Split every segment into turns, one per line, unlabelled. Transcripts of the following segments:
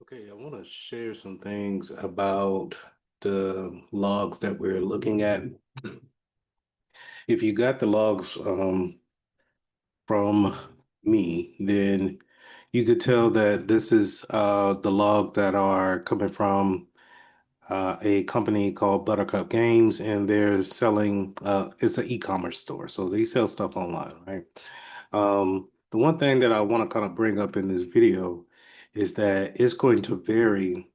Okay, I want to share some things about the logs that we're looking at. If you got the logs from me, then you could tell that this is the log that are coming from a company called Buttercup Games, and they're selling, it's an e-commerce store, so they sell stuff online, right? The one thing that I want to kind of bring up in this video is that it's going to vary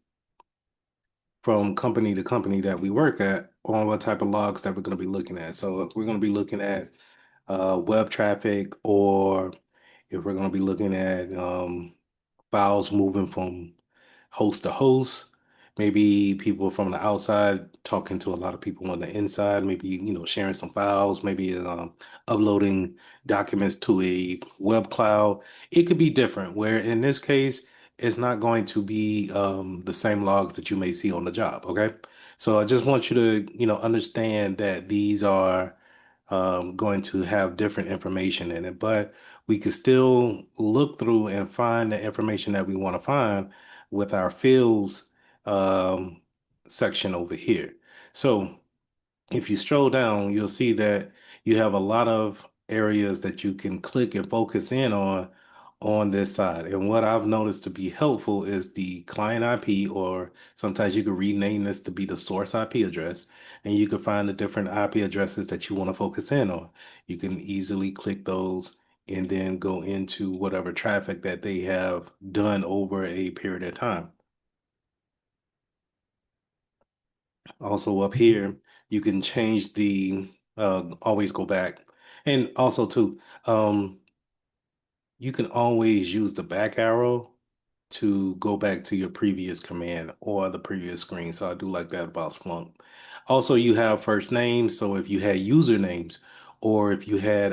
from company to company that we work at on what type of logs that we're going to be looking at. So if we're going to be looking at web traffic, or if we're going to be looking at files moving from host to host, maybe people from the outside talking to a lot of people on the inside, maybe, sharing some files, maybe uploading documents to a web cloud. It could be different, where in this case, it's not going to be the same logs that you may see on the job. Okay. So I just want you to, understand that these are going to have different information in it, but we can still look through and find the information that we want to find with our fields um, section over here. So if you stroll down, you'll see that you have a lot of areas that you can click and focus in on this side. And what I've noticed to be helpful is the client IP, or sometimes you can rename this to be the source IP address, and you can find the different IP addresses that you want to focus in on. You can easily click those and then go into whatever traffic that they have done over a period of time. Also up here, you can change the always go back. And also too, you can always use the back arrow to go back to your previous command or the previous screen. So I do like that about Splunk. Also, you have first names. So if you had usernames, or if you had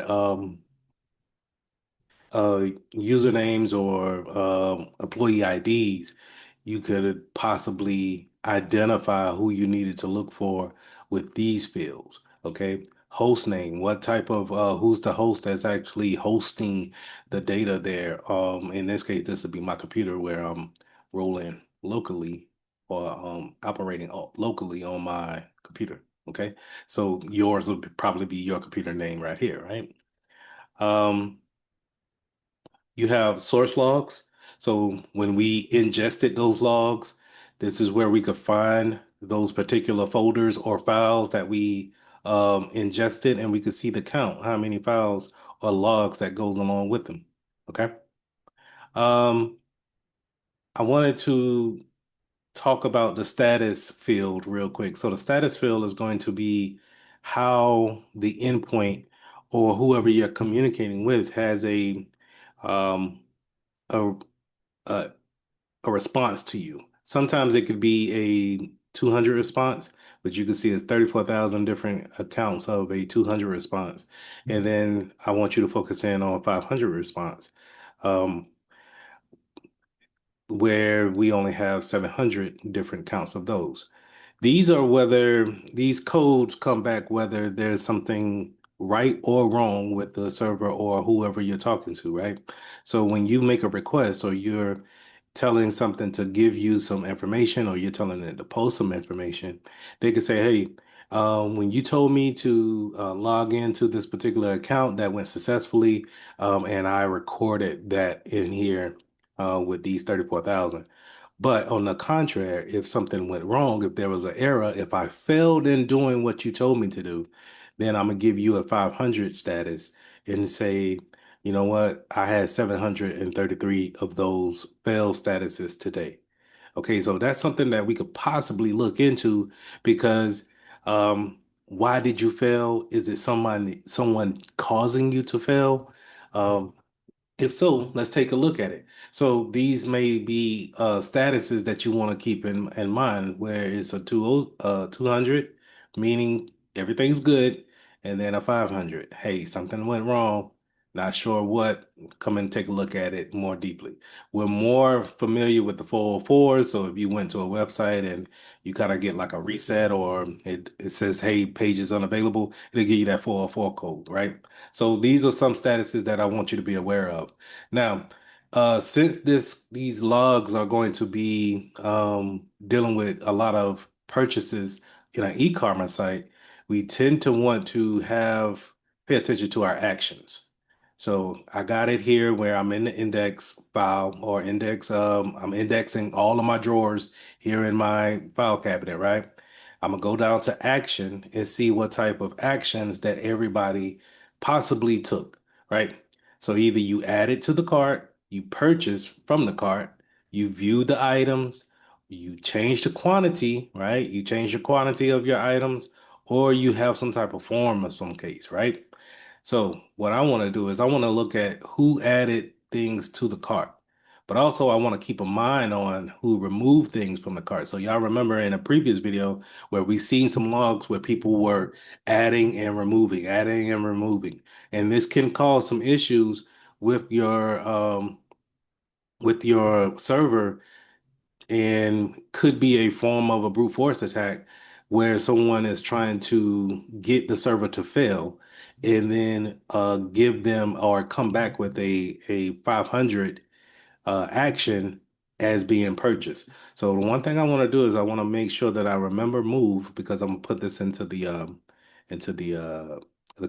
usernames or employee IDs, you could possibly identify who you needed to look for with these fields. Okay. Host name, what type of who's the host that's actually hosting the data there? In this case, this would be my computer where I'm rolling locally, or operating locally on my computer. Okay. So yours would probably be your computer name right here, right? Um, you have source logs. So when we ingested those logs, this is where we could find those particular folders or files that we ingested, and we could see the count, how many files or logs that goes along with them. Okay. Um, I wanted to talk about the status field real quick. So the status field is going to be how the endpoint or whoever you're communicating with has um, a, a a response to you. Sometimes it could be a 200 response, but you can see it's 34,000 different accounts of a 200 response. And then I want you to focus in on 500 response, um, where we only have 700 different counts of those. These are whether these codes come back, whether there's something right or wrong with the server or whoever you're talking to, right? So when you make a request, or you're telling something to give you some information, or you're telling it to post some information, they could say, hey, when you told me to log into this particular account, that went successfully, and I recorded that in here with these 34,000. But on the contrary, if something went wrong, if there was an error, if I failed in doing what you told me to do, then I'm gonna give you a 500 status and say, you know what? I had 733 of those failed statuses today. Okay, so that's something that we could possibly look into, because why did you fail? Is it someone causing you to fail? Um, if so, let's take a look at it. So these may be statuses that you want to keep in mind, where it's a 200, meaning everything's good, and then a 500. Hey, something went wrong. Not sure what. Come and take a look at it more deeply. We're more familiar with the 404s, so if you went to a website and you kind of get like a reset, or it says, hey, page is unavailable, it'll give you that 404 code, right? So these are some statuses that I want you to be aware of. Now, Since these logs are going to be dealing with a lot of purchases in an e-commerce site, we tend to want to have pay attention to our actions. So I got it here where I'm in the index file or index. I'm indexing all of my drawers here in my file cabinet, right? I'm gonna go down to action and see what type of actions that everybody possibly took, right? So either you add it to the cart, you purchase from the cart, you view the items, you change the quantity, right? You change the quantity of your items, or you have some type of form of some case, right? So what I want to do is I want to look at who added things to the cart, but also I want to keep a mind on who removed things from the cart. So y'all remember in a previous video where we seen some logs where people were adding and removing, and this can cause some issues with your server and could be a form of a brute force attack where someone is trying to get the server to fail and then give them or come back with a 500 action as being purchased. So the one thing I want to do is I want to make sure that I remember move because I'm gonna put this into the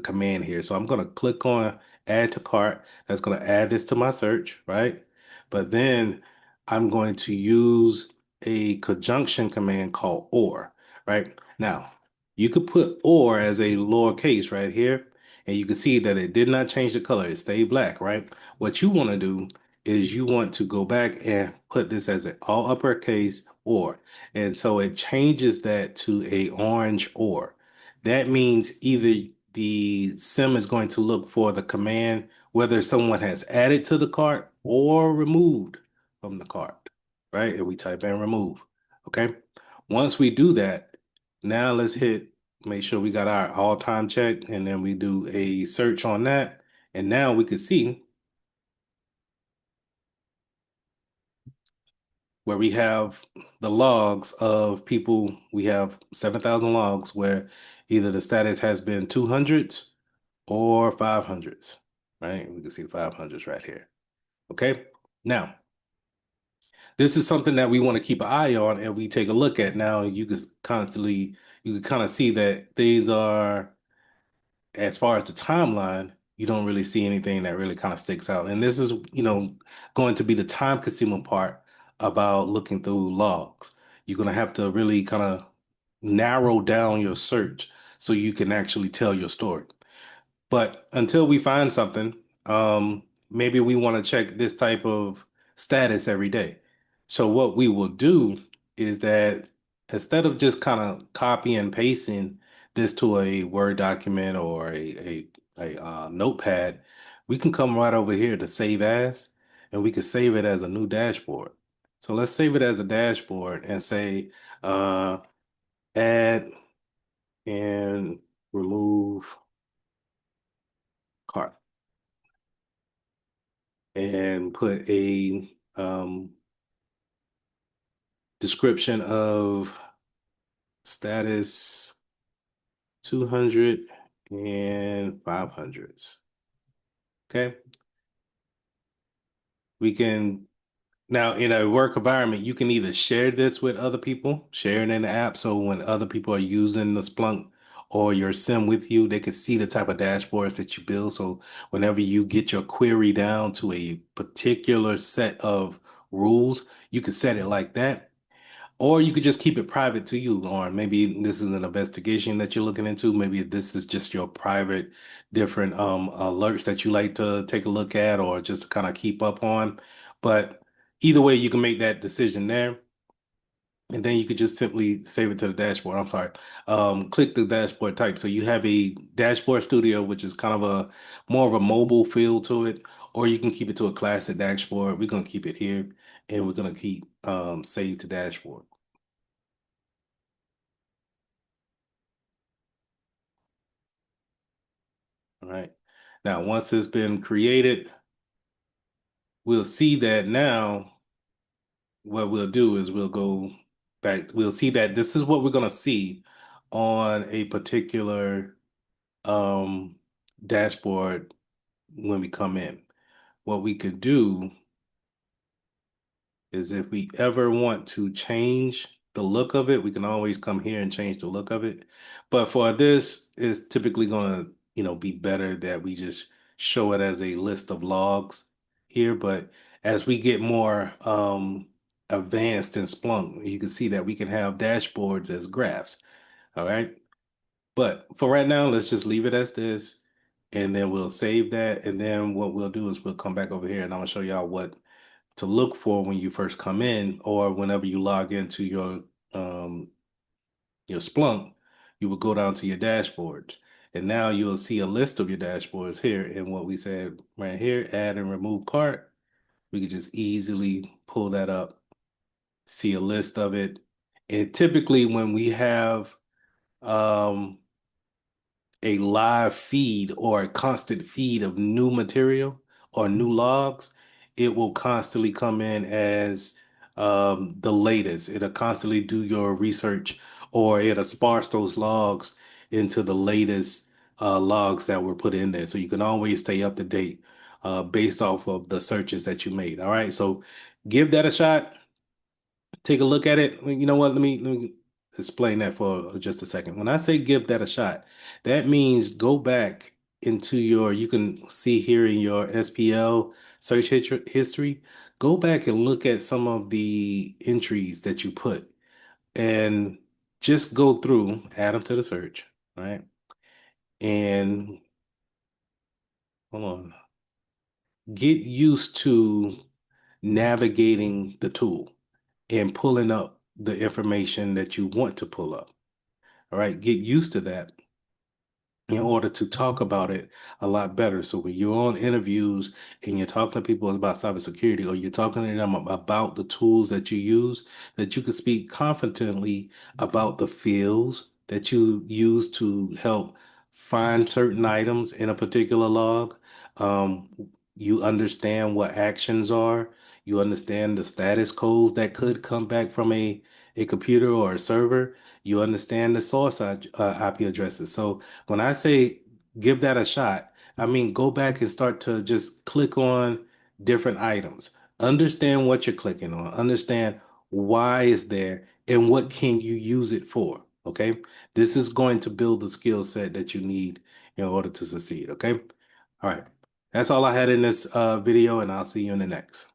command here. So I'm gonna click on add to cart. That's gonna add this to my search, right? But then I'm going to use a conjunction command called or, right? Now, you could put or as a lowercase right here, and you can see that it did not change the color. It stayed black, right? What you want to do is you want to go back and put this as an all uppercase or. And so it changes that to a orange or. That means either the sim is going to look for the command, whether someone has added to the cart or removed from the cart, right? And we type in remove. Okay. Once we do that, now let's make sure we got our all time check, and then we do a search on that. And now we can see where we have the logs of people. We have 7,000 logs where either the status has been 200s or 500s, right? We can see the 500s right here. Okay. Now, this is something that we want to keep an eye on and we take a look at. Now, you can kind of see that these are as far as the timeline, you don't really see anything that really kind of sticks out. And this is, going to be the time consuming part about looking through logs. You're going to have to really kind of narrow down your search so you can actually tell your story. But until we find something, maybe we want to check this type of status every day. So what we will do is that instead of just kind of copy and pasting this to a Word document or a notepad, we can come right over here to save as, and we can save it as a new dashboard. So let's save it as a dashboard and say uh, add and remove cart, and put a description of status 200 and 500s. Okay. We can now in a work environment, you can either share this with other people, share it in the app. So when other people are using the Splunk or your sim with you, they can see the type of dashboards that you build. So whenever you get your query down to a particular set of rules, you can set it like that. Or you could just keep it private to you, or maybe this is an investigation that you're looking into. Maybe this is just your private different alerts that you like to take a look at or just to kind of keep up on. But either way, you can make that decision there. And then you could just simply save it to the dashboard. I'm sorry. Click the dashboard type. So you have a dashboard studio, which is kind of a more of a mobile feel to it, or you can keep it to a classic dashboard. We're going to keep it here and we're going to keep save to dashboard. All right. Now, once it's been created, we'll see that now what we'll do is we'll go back. We'll see that this is what we're going to see on a particular um, dashboard when we come in. What we could do. is if we ever want to change the look of it, we can always come here and change the look of it. But for this, it's typically going to, be better that we just show it as a list of logs here. But as we get more advanced in Splunk, you can see that we can have dashboards as graphs. All right. But for right now, let's just leave it as this, and then we'll save that. And then what we'll do is we'll come back over here and I'm gonna show y'all what to look for when you first come in or whenever you log into um your Splunk, you will go down to your dashboards. And now you'll see a list of your dashboards here. And what we said right here, add and remove cart, we could just easily pull that up, see a list of it. And typically when we have um a live feed or a constant feed of new material or new logs, it will constantly come in as the latest. It'll constantly do your research or it'll sparse those logs into the latest logs that were put in there. So you can always stay up to date based off of the searches that you made. All right. So give that a shot, take a look at it. You know what? Let me explain that for just a second. When I say give that a shot, that means go back into your, you can see here in your SPL search history, go back and look at some of the entries that you put and just go through, add them to the search, right? And hold on, get used to navigating the tool and pulling up the information that you want to pull up. All right, get used to that in order to talk about it a lot better. So when you're on interviews and you're talking to people about cybersecurity or you're talking to them about the tools that you use, that you can speak confidently about the fields that you use to help find certain items in a particular log. Um, you understand what actions are. You understand the status codes that could come back from a computer or a server. You understand the source IP addresses. So when I say give that a shot, I mean go back and start to just click on different items. Understand what you're clicking on. Understand why it's there and what can you use it for. Okay. This is going to build the skill set that you need in order to succeed. Okay. All right. That's all I had in this video, and I'll see you in the next.